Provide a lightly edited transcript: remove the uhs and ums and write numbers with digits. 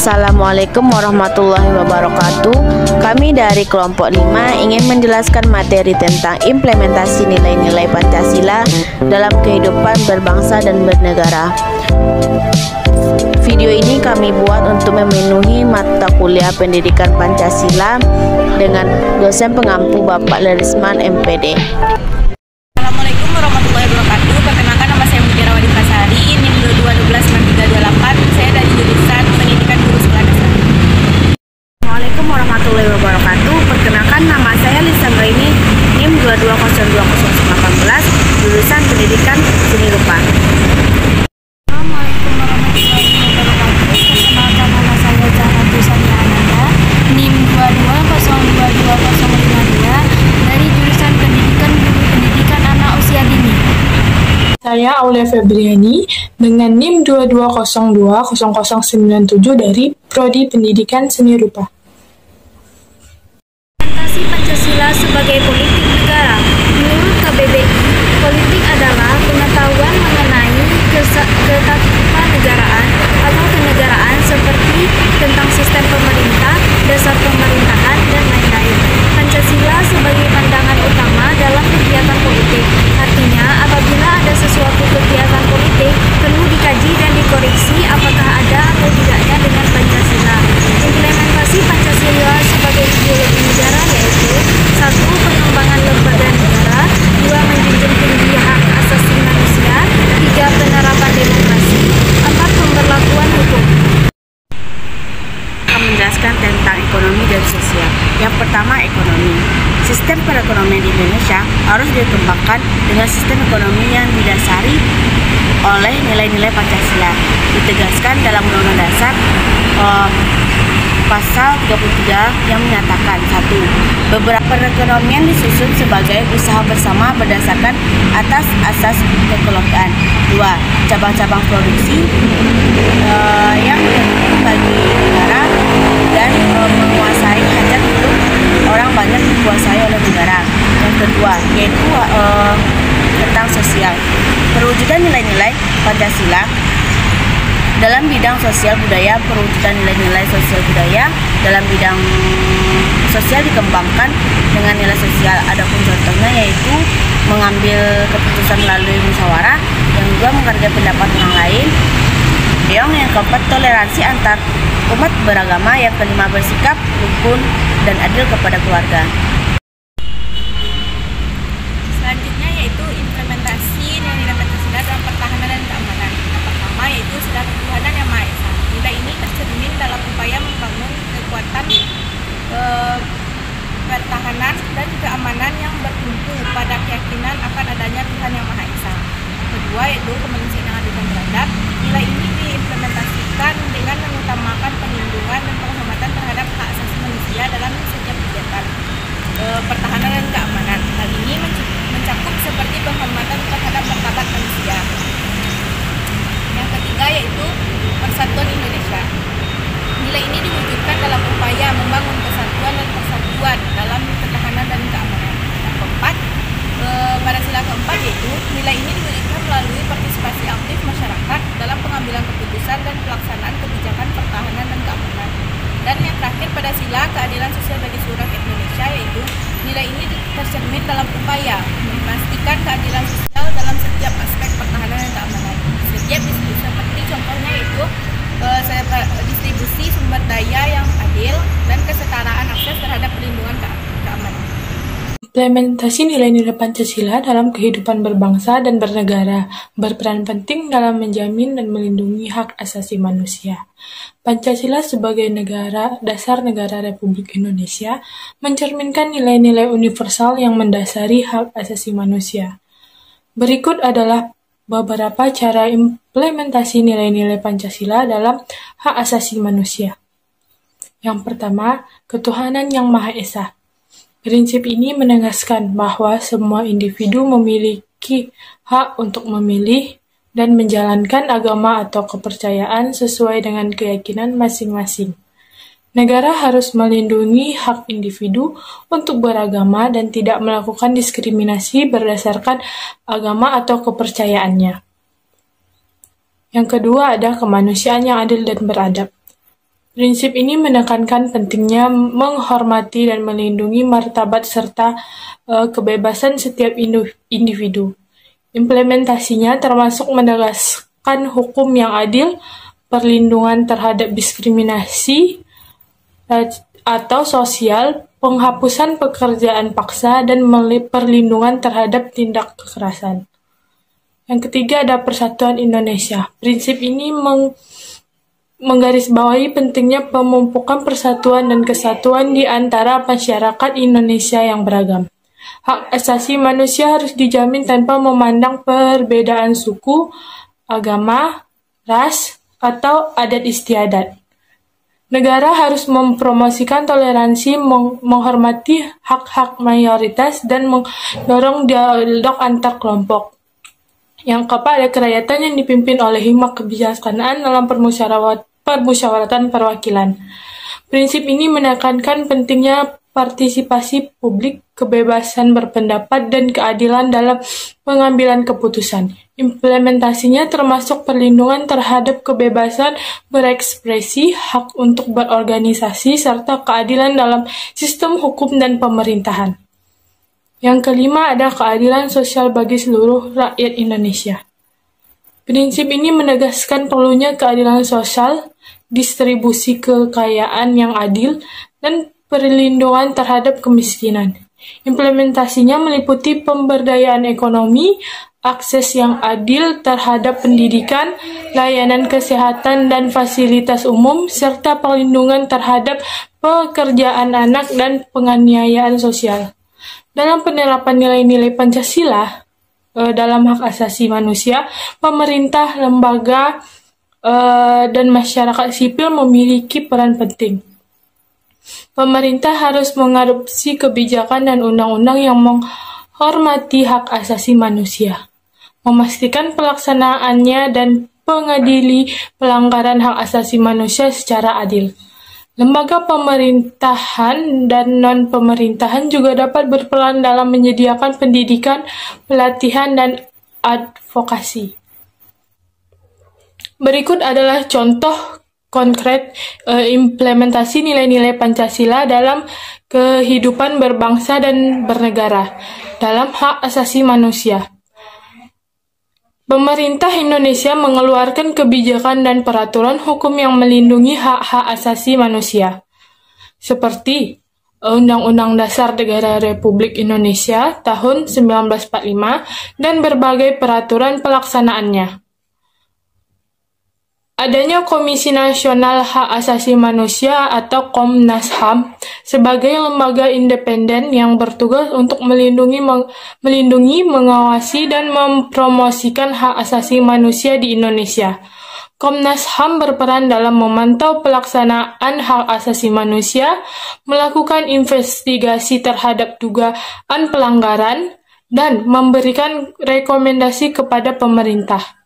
Assalamualaikum warahmatullahi wabarakatuh. Kami dari kelompok 5 ingin menjelaskan materi tentang implementasi nilai-nilai Pancasila dalam kehidupan berbangsa dan bernegara. Video ini kami buat untuk memenuhi mata kuliah pendidikan Pancasila dengan dosen pengampu Bapak Lerisman MPD. Assalamualaikum warahmatullahi wabarakatuh. Perkenalkan, nama saya Mutiara Wadi Pasari, NIM 22129328. Saya dari jurusan Pendidikan Guru Sekolah Dasar. Assalamualaikum warahmatullahi wabarakatuh. Perkenalkan, nama saya Lisa Raini, NIM 220218, jurusan Pendidikan Seni Rupa. Assalamualaikum warahmatullahi wabarakatuh. Perkenalkan, nama saya Zahra Saniananda, NIM 22022052, dari jurusan Pendidikan Guru Pendidikan Anak Usia Dini. Saya Aulia Febriani dengan NIM 22020097 dari Prodi Pendidikan Seni Rupa. Implementasi Pancasila sebagai politik negara. Menurut KBBI, politik adalah pengetahuan mengenai ketatanegaraan atau kenegaraan seperti tentang sistem pemerintah, dasar pemerintahan, dan lain-lain. Pancasila sebagai pandangan utama dalam kegiatan politik. Artinya, apabila ada sesuatu kegiatan politik, perlu dikaji dan dikoreksi apakah ada atau tidaknya dengan Pancasila. Implementasi Pancasila sebagai ideologi negara yaitu: 1. Pengembangan lembaga negara, 2. Menjunjung tinggi hak asasi manusia, 3. Penerapan demokrasi, 4. Pemberlakuan hukum. Menjelaskan tentang ekonomi dan sosial. Yang pertama, ekonomi. Sistem perekonomian di Indonesia harus dikembangkan dengan sistem ekonomi yang didasari oleh nilai-nilai Pancasila. Ditegaskan dalam Undang-Undang Dasar Pasal 33 yang menyatakan: 1. Beberapa perekonomian disusun sebagai usaha bersama berdasarkan atas asas kekelompaan. 2. Cabang-cabang produksi yang penting bagi negara dan menguasai hajat hidup orang banyak dikuasai oleh negara. Yang kedua, yaitu tentang sosial. Perwujudan nilai-nilai Pancasila dalam bidang sosial budaya. Perwujudan nilai-nilai sosial budaya dalam bidang sosial dikembangkan dengan nilai sosial. Adapun contohnya yaitu mengambil keputusan melalui musyawarah, yang kedua menghargai pendapat orang lain, yang keempat toleransi antar umat beragama, yang kelima bersikap rukun dan adil kepada keluarga. Selanjutnya yaitu implementasi nilai-nilai Pancasila dalam pertahanan dan keamanan. Yang pertama yaitu sila ketuhanan yang Maha Esa. Nilai ini tercermin dalam upaya membangun kekuatan pertahanan dan keamanan yang bertumpu pada keyakinan akan adanya Tuhan yang Maha Esa. Kedua yaitu kemanusiaan yang adil dan beradab. Nilai ini diimplementasikan dengan mengutamakan perlindungan dan penghormatan terhadap hak asasi manusia dalam setiap kegiatan pertahanan dan keamanan. Hal ini mencakup seperti penghormatan terhadap martabat manusia. Yang ketiga yaitu persatuan Indonesia. Nilai ini diwujudkan dalam upaya membangun kesatuan dan persatuan dalam pertahanan dan keamanan. Yang keempat, pada sila keempat yaitu nilai ini diwujudkan melalui partisipasi aktif masyarakat dalam pengambilan keputusan dan pelaksanaan kebijakan pertahanan dan keamanan. Dan yang terakhir, pada sila keadilan sosial bagi seluruh rakyat Indonesia, yaitu nilai ini tercermin dalam upaya memastikan keadilan sosial dalam setiap aspek pertahanan dan keamanan. Setiap seperti contohnya yaitu distribusi sumber daya yang adil dan kesetaraan akses terhadap perlindungan keamanan. Implementasi nilai-nilai Pancasila dalam kehidupan berbangsa dan bernegara berperan penting dalam menjamin dan melindungi hak asasi manusia. Pancasila sebagai negara dasar negara Republik Indonesia mencerminkan nilai-nilai universal yang mendasari hak asasi manusia. Berikut adalah beberapa cara implementasi nilai-nilai Pancasila dalam hak asasi manusia. Yang pertama, ketuhanan yang Maha Esa. Prinsip ini menegaskan bahwa semua individu memiliki hak untuk memilih dan menjalankan agama atau kepercayaan sesuai dengan keyakinan masing-masing. Negara harus melindungi hak individu untuk beragama dan tidak melakukan diskriminasi berdasarkan agama atau kepercayaannya. Yang kedua ada kemanusiaan yang adil dan beradab. Prinsip ini menekankan pentingnya menghormati dan melindungi martabat serta kebebasan setiap individu. Implementasinya termasuk menegaskan hukum yang adil, perlindungan terhadap diskriminasi atau sosial, penghapusan pekerjaan paksa, dan perlindungan terhadap tindak kekerasan. Yang ketiga ada Persatuan Indonesia. Prinsip ini menggarisbawahi pentingnya pemupukan persatuan dan kesatuan di antara masyarakat Indonesia yang beragam. Hak asasi manusia harus dijamin tanpa memandang perbedaan suku, agama, ras, atau adat istiadat. Negara harus mempromosikan toleransi, menghormati hak-hak mayoritas, dan mendorong dialog antar kelompok. Yang keempat ada kerakyatan yang dipimpin oleh hikmat kebijaksanaan dalam permusyawaratan perwakilan. Prinsip ini menekankan pentingnya partisipasi publik, kebebasan berpendapat, dan keadilan dalam pengambilan keputusan. Implementasinya termasuk perlindungan terhadap kebebasan berekspresi, hak untuk berorganisasi, serta keadilan dalam sistem hukum dan pemerintahan. Yang kelima ada keadilan sosial bagi seluruh rakyat Indonesia. Prinsip ini menegaskan perlunya keadilan sosial, distribusi kekayaan yang adil, dan perlindungan terhadap kemiskinan. Implementasinya meliputi pemberdayaan ekonomi, akses yang adil terhadap pendidikan, layanan kesehatan dan fasilitas umum, serta perlindungan terhadap pekerjaan anak dan penganiayaan sosial. Dalam penerapan nilai-nilai Pancasila dalam hak asasi manusia, pemerintah, lembaga, dan masyarakat sipil memiliki peran penting. Pemerintah harus mengadopsi kebijakan dan undang-undang yang menghormati hak asasi manusia, memastikan pelaksanaannya, dan mengadili pelanggaran hak asasi manusia secara adil. Lembaga pemerintahan dan non-pemerintahan juga dapat berperan dalam menyediakan pendidikan, pelatihan, dan advokasi. Berikut adalah contoh konkret implementasi nilai-nilai Pancasila dalam kehidupan berbangsa dan bernegara dalam hak asasi manusia. Pemerintah Indonesia mengeluarkan kebijakan dan peraturan hukum yang melindungi hak-hak asasi manusia, seperti Undang-Undang Dasar Negara Republik Indonesia tahun 1945 dan berbagai peraturan pelaksanaannya. Adanya Komisi Nasional Hak Asasi Manusia atau Komnas HAM sebagai lembaga independen yang bertugas untuk melindungi, mengawasi, dan mempromosikan hak asasi manusia di Indonesia. Komnas HAM berperan dalam memantau pelaksanaan hak asasi manusia, melakukan investigasi terhadap dugaan pelanggaran, dan memberikan rekomendasi kepada pemerintah.